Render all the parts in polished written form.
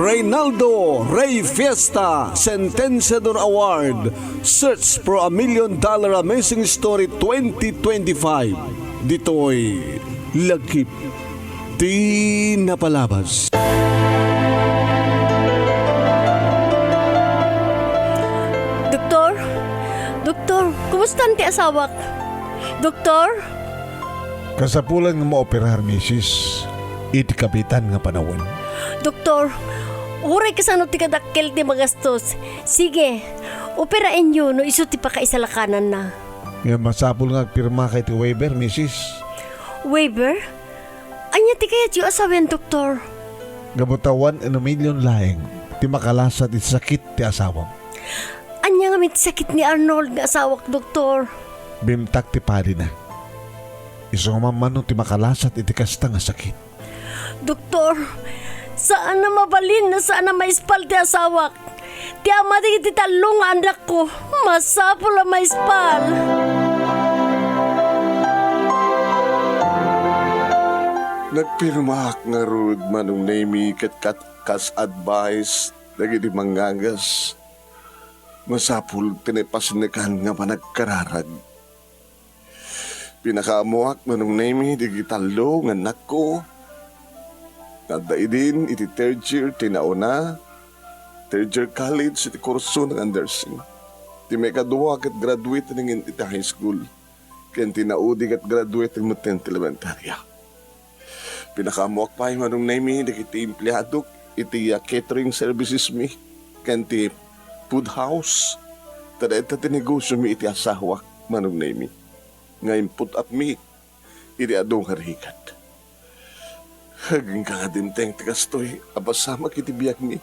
Reynaldo Ray Fiesta Sentensiador Award. Search for a $1 million Amazing Story 2025. Dito'y Lagkip Di Napalabas. Doktor, kumusta ang ti asawak? Doktor? Kasapulan nga maoperahan, misis. Iti kapitan nga panawin. Doktor, uray kasano ti kadakkel ti magastos. Sige, operain nyo no iso ti pakaisalakanan na. Nga masapul nga pirma kay ti waiver, misis. Waiver? Anya ti kaya ti asawen, doktor? Gabutawan $1 million laeng. Ti makalasat iti sakit ti asawang. Anya nga may sakit ni Arnold nga asawak, doktor. Bimtak ti pari na. Iso nga mamano ti makalasat iti kasta nga sakit. Doktor, saan na mabalin na saan na maispal ti asawak? Ti ama ti talong anak ko. Masapul ang maispal. Nagpirmak nga rod manong name kat kas advice dagiti mangagas. Masapul tinipasnikan nga panagkararag. Pinakaamuak manong name digitalo nga anak ko. Nadaidin iti third year tinauna. Third year college iti kurso ng Anderson. Ti may kadua kat graduate ng iti high school. Ken tinaudi kat graduate ng mutent elementarya. Pinakaamuak pa yung manong name digiti empleyado iti catering services mi. Ken ti food house. Tada ita tinegosyo mi iti asawa manong name. Ngayon put up mi iti adong harikat. Haging kakadimteng tikastoy abasama kiti biyak mi.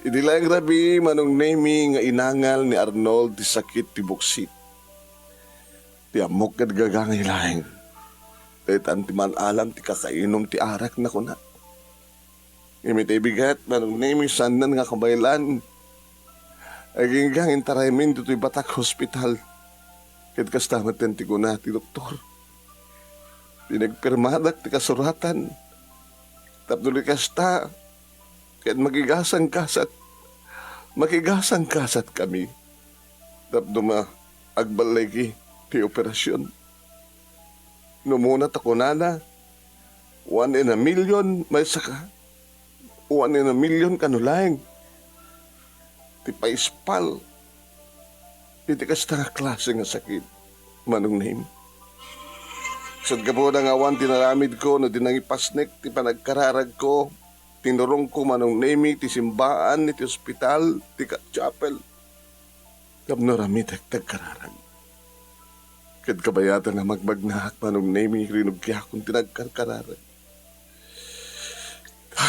Iti lang grabe manong name nga inangal ni Arnold ti sakit ti buksit. Ti amok kat gagangay laeng. Kahit antiman alam ti kakainom ti arak na kuna. Imit ibigat manong name sanan nga kabaylan. Aging gangin taraymin dito'y Batak Hospital. Kahit kastamat yan ti kuna ti doktor. Pinagpirmadak ti kasuratan. Tapno ni kasta. Kahit magigasang kasat. Magigasang kasat kami. Tapno agbalay ki ti operasyon. Numunat ako nana. 1 in a million may saka. 1 in a million kanulaeng. Ti paispal. Iti kasta nga klase nga sakit. Manong name. Sad ka po na nga wan tinaramid ko no dinangipasnek ti panagkararag ko. Tinurong ko manong name ti simbaan ti ospital ti chapel. Kapno ramid tagkararag. Kad kabayatan na magbagnaak manong name rinug kaya kung tinagkarkararag.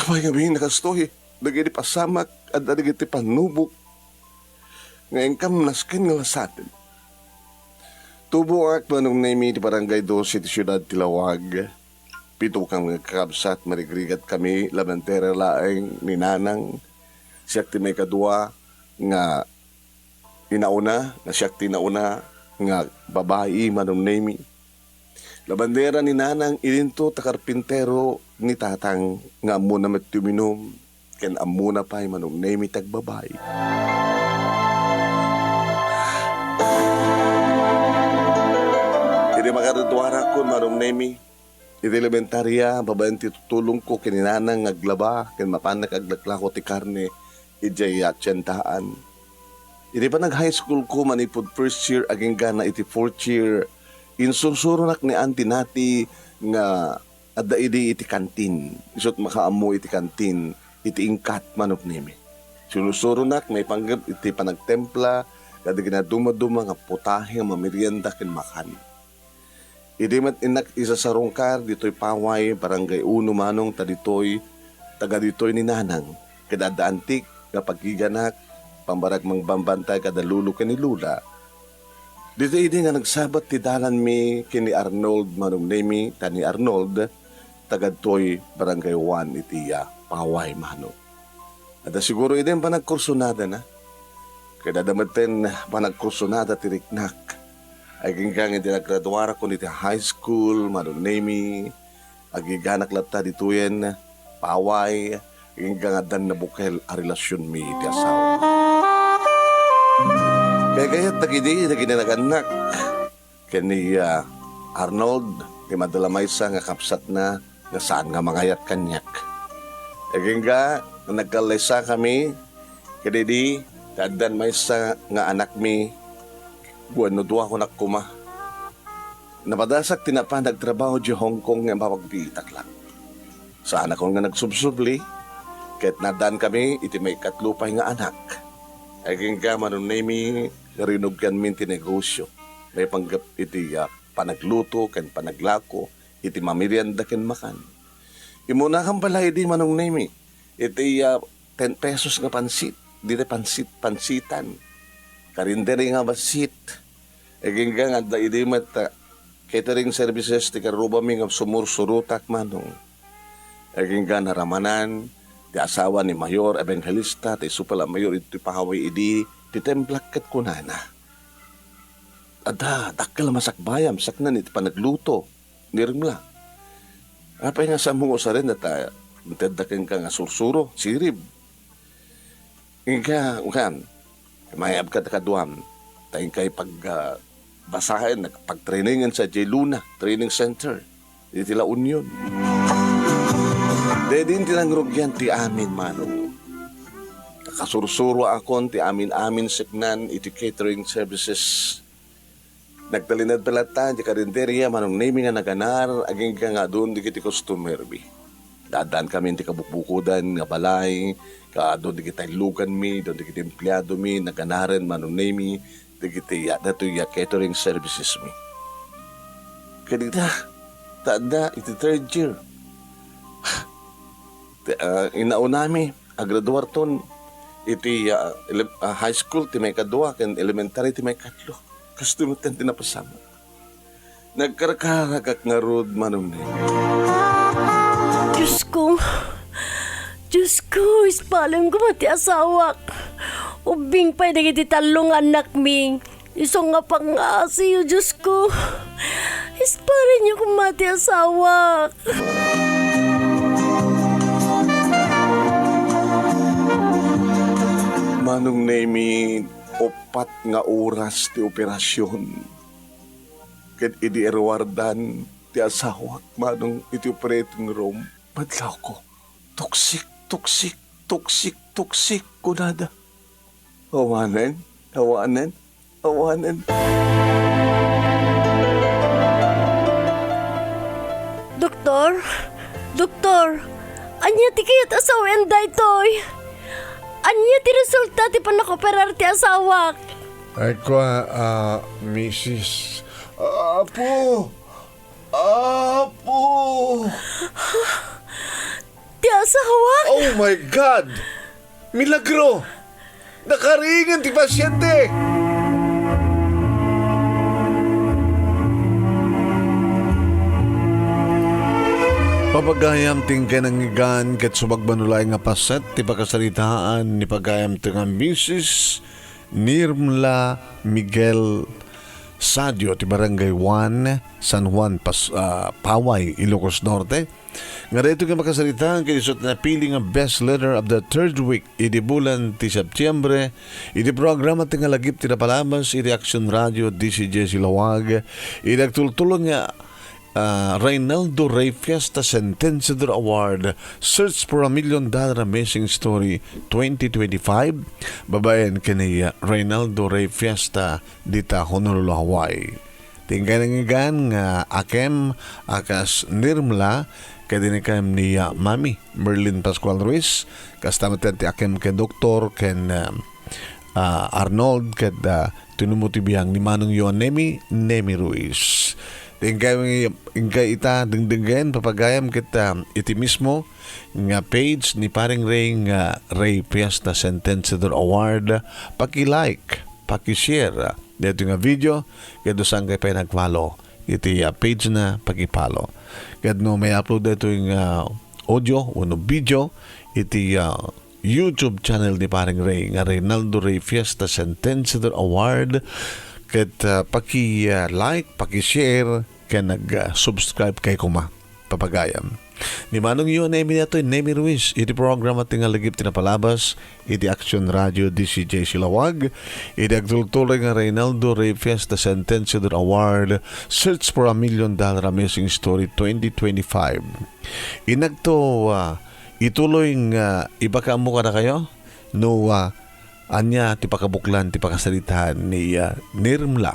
May gabi nakastoy. Lagi di pasamak at lagi ti panubok. Ngayon kam naskin nga lasatin. Tubo ak manong name ti barangay 12 ti syudad ti Lawag. Pito kang mga kakabsat marigrigat kami labantera laeng ni Nanang. Siyak ti may kadua nga inauna, nga siyak ti nauna nga babae manong name. Labandera ni Nanang ilinto takarpintero ni Tatang nga amuna matuminom ken amuna pa'y manong name tagbabay. Hindi makaradwara ko manong name. Iti elementarya babayan ti tutulong ko kininanang aglaba ken mapanak aglaklako ti karne ijay atsentaan. Hindi pa nag-high school ko manipod first year aging gana iti fourth year. Insursurunak ni auntie nati nga adda iti kantin. Isot makaamu iti kantin iti ingkat manok nimi. Sinusurunak may panggap iti panagtempla kada ginaduma-duma nga putahe mamerienda ken makan. Idi mat inak isa sa rungkar ditoy paway barangay 1 manong taditoy taga ditoy ni Nanang kada adda antik nga paggiganak pambarag mangbambantay kada lulo ken ni lula. Dito idi nga nagsabat ti dalan mi kini Arnold manong name tani Arnold tagadtoy barangay 1 itiya paway mano. Ada siguro idi panagkursunada na. Kada damaten panagkursunada ti riknak. Ay ginggang hindi naggraduara ko niti high school manong name agiganak latta dituyen paway ingangadan na bukel a relasyon mi ti asawa. Kaya kaya't nagidi naginanaganak kani Arnold ti madalamay sa nga kapsat na nga saan nga mangayat kanyak. Aging nga nagkalaysa kami kadidi tadan may sa nga anak mi buwan no duwa ko nakuma. Napadasak tinapa nagtrabaho di Hong Kong nga mapagbitak lang. Saan ako nga nagsubsubli kahit nadan kami iti may katlupay nga anak. Aging ka manunay rinugyan min ti negosyo. May panggap iti panagluto ken panaglako iti mamirianda ken makan. Imuna kang balay di manunay mi iti 10 pesos nga pansit. Dito pansitan. Karinderi nga basit. Aging ka nga da iti mata catering services ti karuba mi nga sumursurutak manong. Aging ka naramanan ti asawa ni Mayor Evangelista, ti supala Mayor iti pahaway idi, ti templak kat kunana. Ada, dakkel masakbayam, saknan iti panagluto, NIRMLA. Apay nga sa mungo sa rin at intadakin ka nga sursuro, sirib. Nga, mayab ka takaduam, tayo kay basahin, pag-trainingan sa J. Luna Training Center, iti La Union. Dahil din tinangrugyan ti amin manong. Nakasursuro ako ti amin signan iti catering services. Nagtalinad palata di karinderya manong naming nga naganar aging ka nga doon di kiti customer mi. Dadaan kami ti kabukbukudan nga balay, doon di kita ilugan mi, doon di kita empleyado mi, naganaran manong naming di kiti catering services mi. Kadita, tada iti 3rd year. Inauna mi, agraduar ton, iti high school ti may kadua, ken elementary ti may katlo. Gusto mo ten tinapasama. Nagkarkaragak nga road manong ni. Diyos ko, ispalam ko mati asawak. Ubing pa'y nagiti talong anak ming. Isong nga pangasiyo, Diyos ko. Isparin niyo kung mati asawak. Manong nemi, 4 nga oras ti operasyon. Ket idi erwardan ti asawak manong iti operating room. Madlaw ko. Tuksik kunada. Awanan. Doktor, anya ti kayat asawa enday toy. Anya ti resulta ti panakoperar ti asawak. Ay ko, Mrs. Apo! Ti asawak? Oh my God! Milagro! Nakaringan ti pasyente! Papagayam tingkan ang igan kat subagbanulay nga paset ti pakasalitaan ni pagayam tingang Mrs. NIRMLA Miguel Sadio ti Barangay 1 San Juan Paway, Ilocos Norte. Nga rito nga makasalitaan kinisot na pili nga best letter of the 3rd week idi bulan ti Septyembre idi programa ti nga lagip ti napalamas idi Action Radio DCJ Silawag idi agtultulon nga Reynaldo Rey Fiesta SENTENSIADOR Award Search for $1 Million Amazing Story 2025 babayan kini Reynaldo Rey Fiesta dita Honolulu, Hawaii. Tingkay nangigan nga akem akas NIRMLA kadinikam ni Mami Merlin Pascual Ruiz kastamatan ti akem ken doktor ken Arnold ken tinumutibiyang ni Manong Nemi Ruiz. Ingkay ita dengdengen papagayam kita iti mismo nga page ni paring Ray nga Ray Fiesta SENTENSIADOR Award, paki-like, paki-share dito nga video kaya saan kayo pa nag-follow iti page na paki-follow kaya no may upload dito yung audio o video iti YouTube channel ni paring Ray nga Reynaldo Rey Fiesta SENTENSIADOR Award. Ket paki-like, paki-share, kaya nag-subscribe kay kuma papagayam. Ni Manong yun na ito Nemi Ruiz. Iti programa tingal lagip tinapalabas. Iti Action Radio DCJ Silawag. Iti agtultuloy nga Reynaldo Ray Fiesta Sentensiador Award Search for $1 Million Amazing Story 2025. Inagto ituloy nga ibakamu ka na kayo no anya ti pakabuklan ti pakasalitahan ni NIRMLA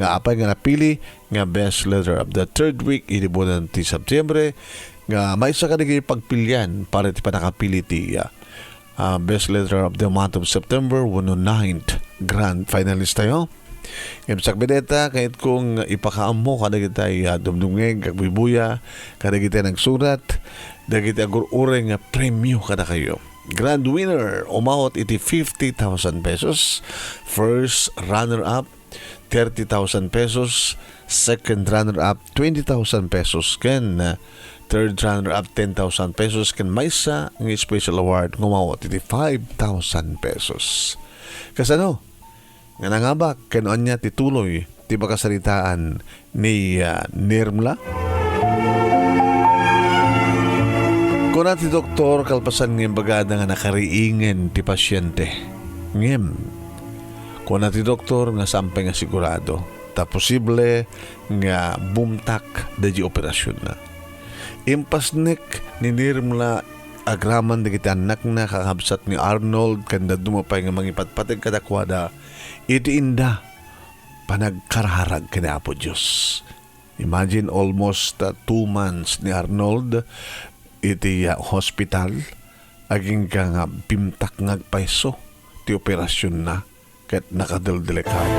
nga apay nga napili nga best letter of the third week iti buwan ti September nga may isa ka naging pagpilyan para ti panakapili ti best letter of the month of September 9th grand finalist tayo. Ngayong bedeta kahit kung ipakaamo kada kita dumdungeg kagbubuya kada kita nagsurat dagiti agurure nga premyo kada kayo. Grand winner umawat iti 50,000 pesos, first runner up 30,000 pesos, second runner-up 20,000 pesos, ken third runner-up 10,000 pesos, ken maysa ng special award ngumawat iti 5,000 pesos. Kasano? Nga nangabak ken anya tituloy ti pakasalitaan ni NIRMLA. Kuna ti doktor kalpasan ng bagada nga nakariingen ti pasyente. Ngem kung ti doktor nga sampay nga sigurado ta posible nga bumtak daji operasyon na. Impasnek ni NIRMLA agraman dagiti anak na kakabsat ni Arnold kanda dumapay nga mangipatpatag kadakwada iti inda panagkarharag kina Apo Diyos. Imagine almost 2 months ni Arnold iti hospital aging ka nga bimtak ngagpaiso ti operasyon na ket nakadaldelikado.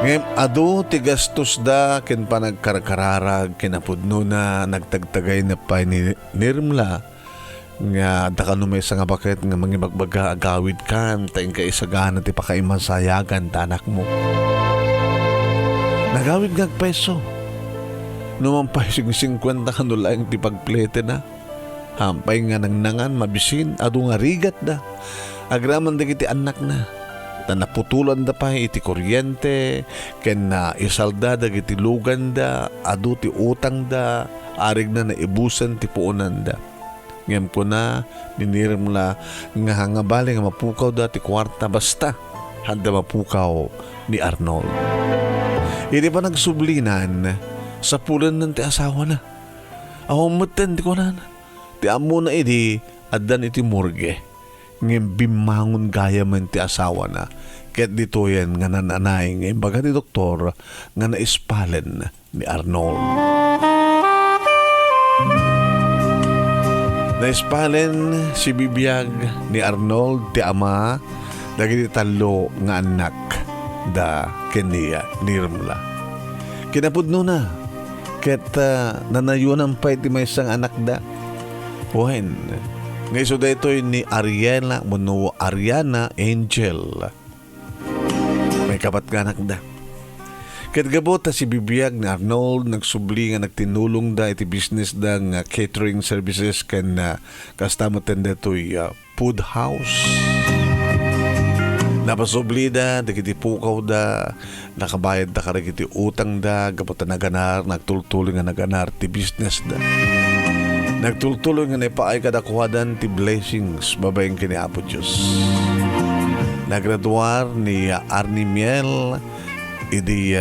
Ngayon, adu ti gastos da ken panagkarkararag kinapudno na nagtagtagay na pa ni NIRMLA nga dakano may nga bakit nga mangibagbaga agawid kan taing kaisagana ti pakaimasayagan ta anak mo. Nagawid nga peso. Numampay 50 kano lang ti pagplete na. Hampay nga nangnangan mabisin adu nga rigat da. Agraman dagiti anak na naputulan da pa iti kuryente ken na isalda dagiti lugan da adu ti utang da arig na naibusan ti puunan da. Ngem ko na ni NIRMLA nga hangabali nga mapukaw da ti kwarta basta handa mapukaw ni Arnold. Hindi pa nagsublinan sa pulan ng ti asawa na. Ahumutan di ko na ti amo na idi adan iti morgue. Ngayon bimangon gaya man ti asawa na ket dito yan nga nananay ngayon baga ti doktor nga naispalen ni Arnold. Naispalen si bibiyag ni Arnold ti ama dagiti talo nga anak da keniya NIRMLA. Kinapudno na ket nanayunan pa iti may isang anak da. Wen ngayon so dito ni Ariana Angel. May kapat nga anak da. Ket gabot si bibiyag ni Arnold nagsubli nga nagtinulong da iti business da nga catering services ken kastamoten detoy food house. Napasubli da dagiti pukaw da nakabayad da karagiti utang da gabot naganar nagtultuloy nga naganar ti business da. Nagtultuloy nga naipaay kadakuhadan ti blessings babayang kini Apo Diyos. Nagraduar ni Arnie Miel idi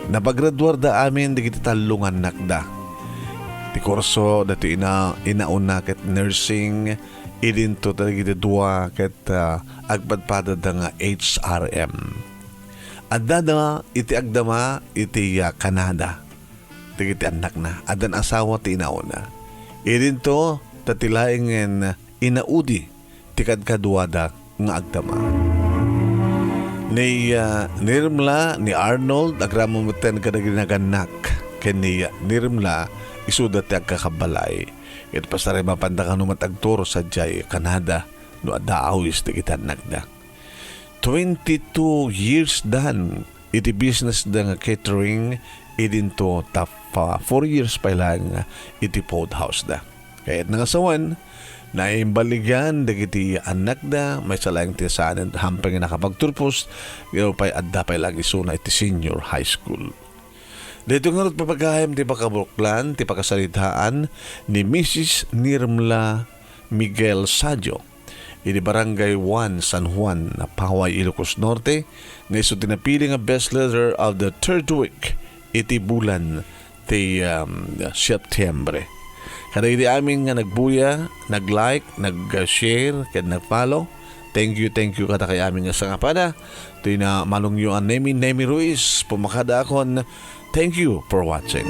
napagraduar da amin di kiti talungan nakda. Ti kurso dati inauna ket nursing idinto talagiti dua ket agpadpada da nga HRM. Adda da iti agdama iti Canada. Di kiti anak na. Adan asawa ti inauna. Idinto tatilaingen inaudi tikad kaduada nga agdama. Ni NIRMLA ni Arnold agramumutan kadaginagannak ken ni NIRMLA isudat ti agkakabalay. Ket pasare mapandakan matagturo sa Jay Canada no adaawis ti kitanak da. 22 years dan iti business da nga catering idinto ta 4 years pa lang iti food house da. Kaya nangasawan na imbaligan dagiti anak da may salayang tiyasanan hampang nakapagturpos gano pa'y adda pa'y lang isuna iti senior high school. Dito nga papagahayam ti pakabuklan, ti pakasalitaan ni Mrs. NIRMLA Miguel Sadio. Ini Barangay 1, San Juan, Paway, Ilocos Norte, nga iso tinapili nga best leader of the third week, iti bulan ti September. Kada iti amin nga nagbuya, nag-like, nag-share, kaya nag-follow. Thank you kada kay amin nga sangapada. Ito na malungyo ang Nemi Ruiz, pumakada akon. Thank you for watching.